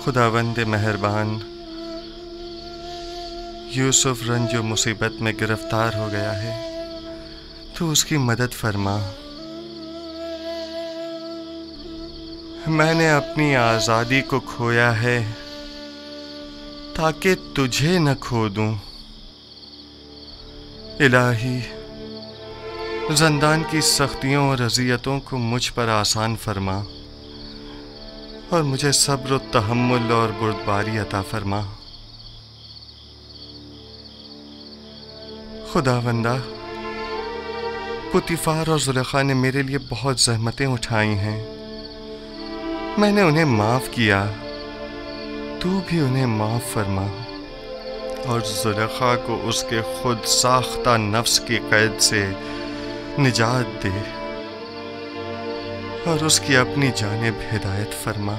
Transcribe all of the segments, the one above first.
खुदावंद मेहरबान, यूसुफ रंजो मुसीबत में गिरफ्तार हो गया है, तो उसकी मदद फरमा। मैंने अपनी आज़ादी को खोया है ताकि तुझे न खो दूं। इलाही, ज़ंदान की सख्तियों और अज़ियतों को मुझ पर आसान फरमा और मुझे सब्र, तहम्मुल और बुर्दबारी अता फरमा। खुदावंदा, पुतीफार और जुलेखा ने मेरे लिए बहुत ज़हमतें उठाई हैं। मैंने उन्हें माफ़ किया, तू भी उन्हें माफ़ फरमा और जुलेखा को उसके खुद साख्ता नफ्स की कैद से निजात दे और उसकी अपनी जानिब हिदायत फरमा।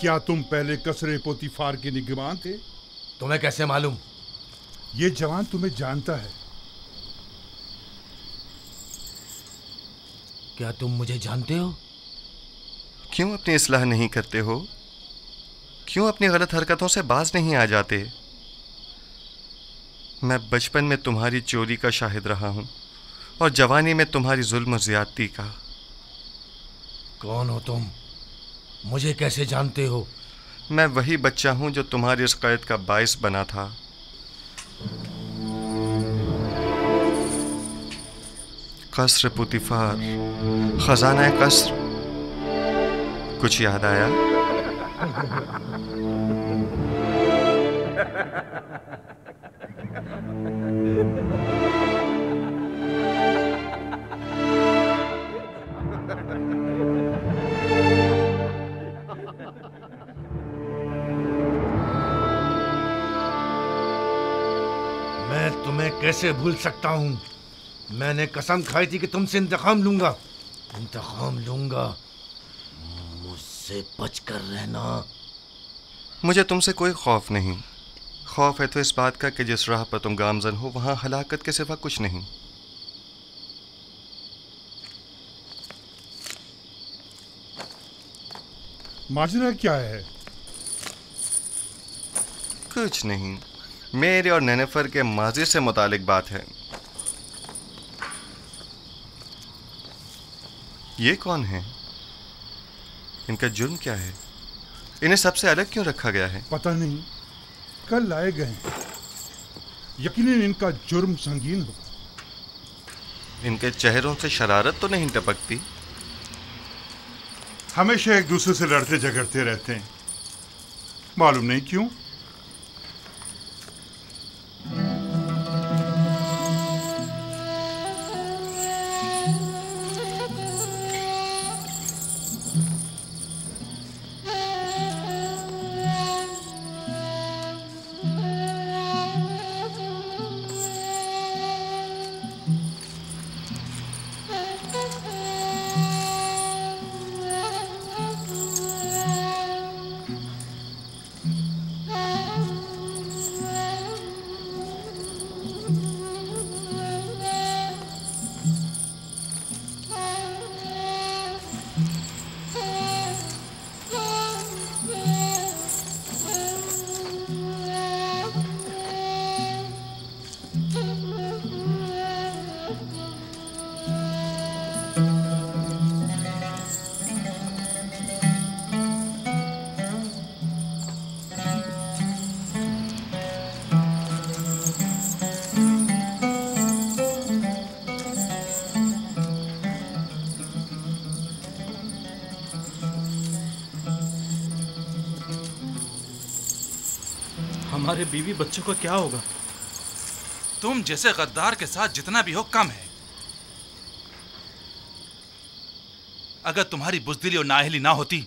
क्या तुम पहले कसरे पोतीफार के निगरान थे? तुम्हें कैसे मालूम? ये जवान तुम्हें जानता है। क्या तुम मुझे जानते हो? क्यों अपनी इस्लाह नहीं करते हो? क्यों अपनी गलत हरकतों से बाज नहीं आ जाते? मैं बचपन में तुम्हारी चोरी का शाहिद रहा हूं और जवानी में तुम्हारी जुल्म और ज्यादती का। कौन हो तुम? मुझे कैसे जानते हो? मैं वही बच्चा हूं जो तुम्हारी इस कैद का बाइस बना था। कसर पुतीफार, खजाना कसर, कुछ याद आया? मैं तुम्हें कैसे भूल सकता हूं? मैंने कसम खाई थी कि तुमसे इंतकाम लूंगा। इंतकाम लूंगा। मुझसे बचकर रहना। मुझे तुमसे कोई खौफ नहीं। खौफ है तो इस बात का कि जिस राह पर तुम गामजन हो वहां हलाकत के सिवा कुछ नहीं। माजरा क्या है? कुछ नहीं, मेरे और नेनेफर के माजी से मुतालिक बात है। ये कौन है? इनका जुर्म क्या है? इन्हें सबसे अलग क्यों रखा गया है? पता नहीं, कल लाए गए हैं। यकीनन इनका जुर्म संगीन होगा। इनके चेहरों से शरारत तो नहीं टपकती? हमेशा एक दूसरे से लड़ते झगड़ते रहते हैं, मालूम नहीं क्यों। हमारे बीवी बच्चों का क्या होगा? तुम जैसे गद्दार के साथ जितना भी हो कम है। अगर तुम्हारी बुजदिली और नाअहली ना होती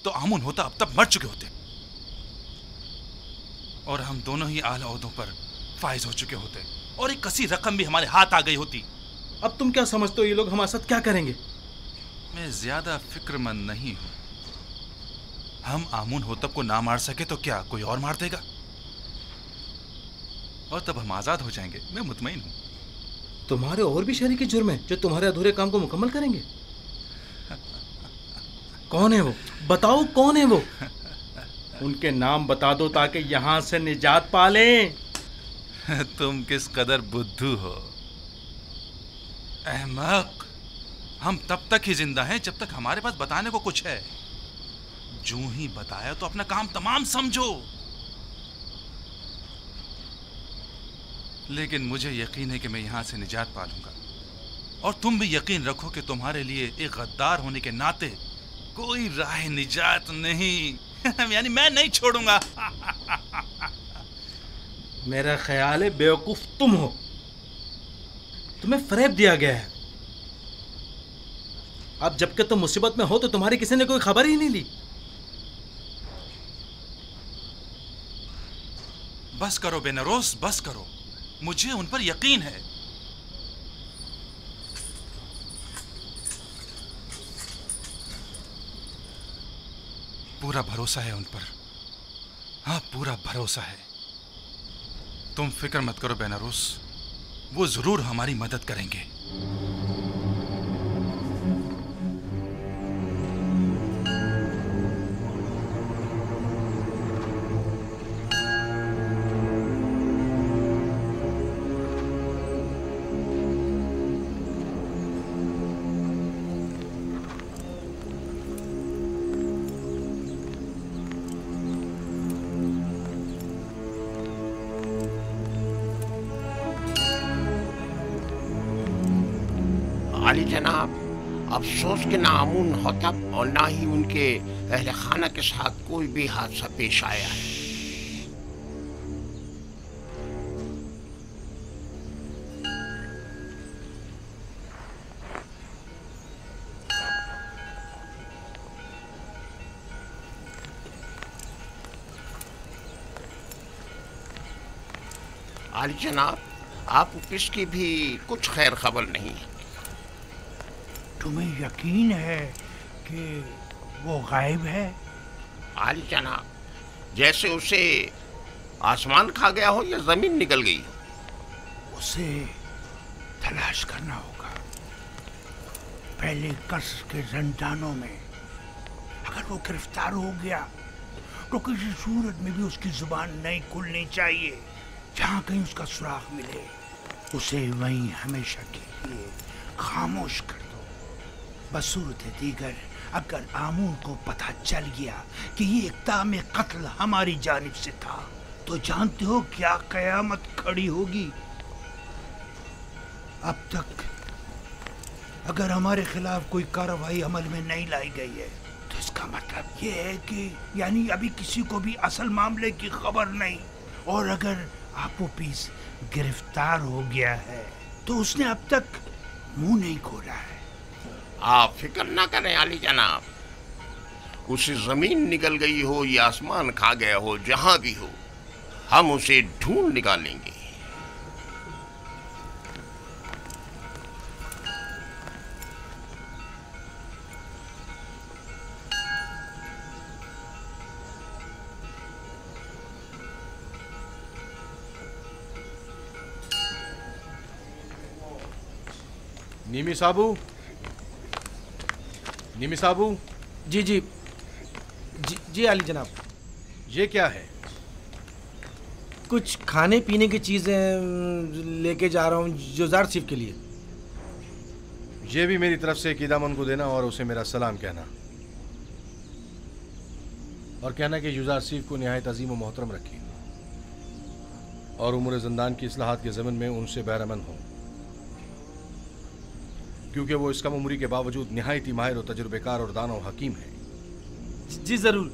तो आमुन होता अब तक मर चुके होते, और हम दोनों ही आला ओहदों पर फाइज हो चुके होते, और एक कसी रकम भी हमारे हाथ आ गई होती। अब तुम क्या समझते हो ये लोग हमारे साथ क्या करेंगे? मैं ज्यादा फिक्रमंद नहीं हूं। हम आमुन होतब को ना मार सके तो क्या कोई और मार देगा, और तब हम आजाद हो जाएंगे। मैं मुतमईन हूं। तुम्हारे और भी शरीके जुर्म हैं जो तुम्हारे अधूरे काम को मुकम्मल करेंगे। कौन है वो? बताओ कौन है वो? उनके नाम बता दो ताकि यहां से निजात पा लें। तुम किस कदर बुद्धू हो अहमक। हम तब तक ही जिंदा हैं जब तक हमारे पास बताने को कुछ है। जो ही बताया तो अपना काम तमाम समझो। लेकिन मुझे यकीन है कि मैं यहां से निजात पा लूंगा, और तुम भी यकीन रखो कि तुम्हारे लिए एक गद्दार होने के नाते कोई राह निजात नहीं। यानी मैं नहीं छोड़ूंगा। मेरा ख्याल है बेवकूफ तुम हो। तुम्हें फरेब दिया गया है। अब जबकि तुम मुसीबत में हो तो तुम्हारी किसी ने कोई खबर ही नहीं ली। बस करो बेनरोस, बस करो। मुझे उन पर यकीन है। पूरा भरोसा है उन पर। हाँ, पूरा भरोसा है। तुम फिक्र मत करो बेनारोस, वो जरूर हमारी मदद करेंगे। आली जनाब, अफसोस के ना आमुन होतब और ना ही उनके अहले खाना के साथ कोई भी हादसा पेश आया है। आली जनाब, आपको किसकी भी कुछ खैर खबर नहीं है। तुम्हें यकीन है कि वो गायब है? आली जनाब, जैसे उसे आसमान खा गया हो या जमीन निकल गई हो। उसे तलाश करना होगा। पहले कसर के जंजानों में अगर वो गिरफ्तार हो गया तो किसी सूरत में भी उसकी जुबान नहीं खुलनी चाहिए। जहाँ कहीं उसका सुराग मिले उसे वहीं हमेशा के लिए खामोश कर दो। बसूरत दीगर अगर आमून को पता चल गया कि ये इक़दाम कत्ल हमारी जानिब से था तो जानते हो क्या कयामत खड़ी होगी। अब तक अगर हमारे खिलाफ कोई कार्रवाई अमल में नहीं लाई गई है तो इसका मतलब ये है कि यानी अभी किसी को भी असल मामले की खबर नहीं, और अगर आपो पीस गिरफ्तार हो गया है तो उसने अब तक मुंह नहीं खोला है। आप फिक्र ना करें आली जनाब, उसे जमीन निकल गई हो या आसमान खा गया हो, जहां भी हो हम उसे ढूंढ निकालेंगे। निमी साबू, निमी साबू। जी जी जी जी आली जनाब। ये क्या है? कुछ खाने पीने की चीज़ें लेके जा रहा हूँ जुजार सिफ के लिए। ये भी मेरी तरफ से कीदामन को देना और उसे मेरा सलाम कहना, और कहना कि युजार सिफ को निहायत अजीम व मोहतरम रखी और उम्र ज़िंदान की इस्लाहात के ज़मन में उनसे बहरमंद हो, क्योंकि वो इस कम उम्री के बावजूद निहायत ही माहिर और तजुर्बेकार और दाना और हकीम है। जी ज़रूर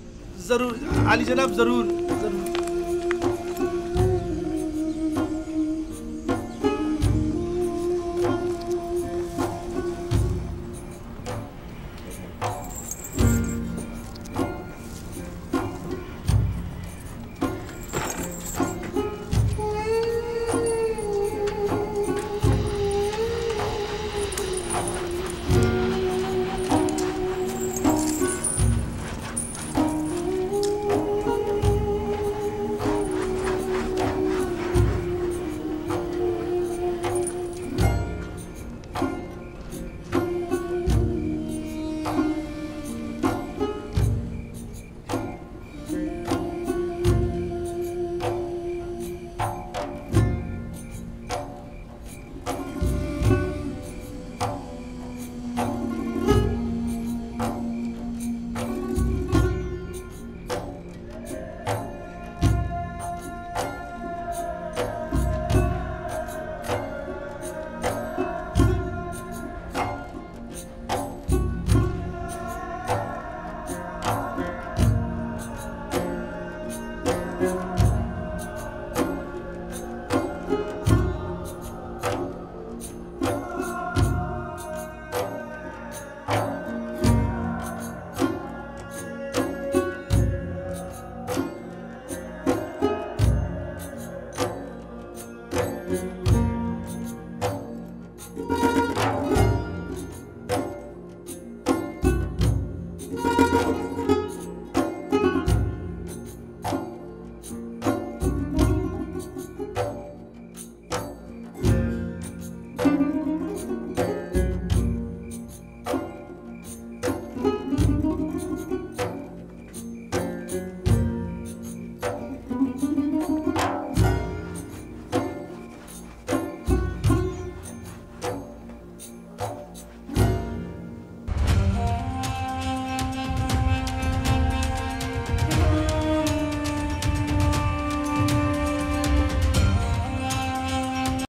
ज़रूर आली जनाब, ज़रूर ज़रूर।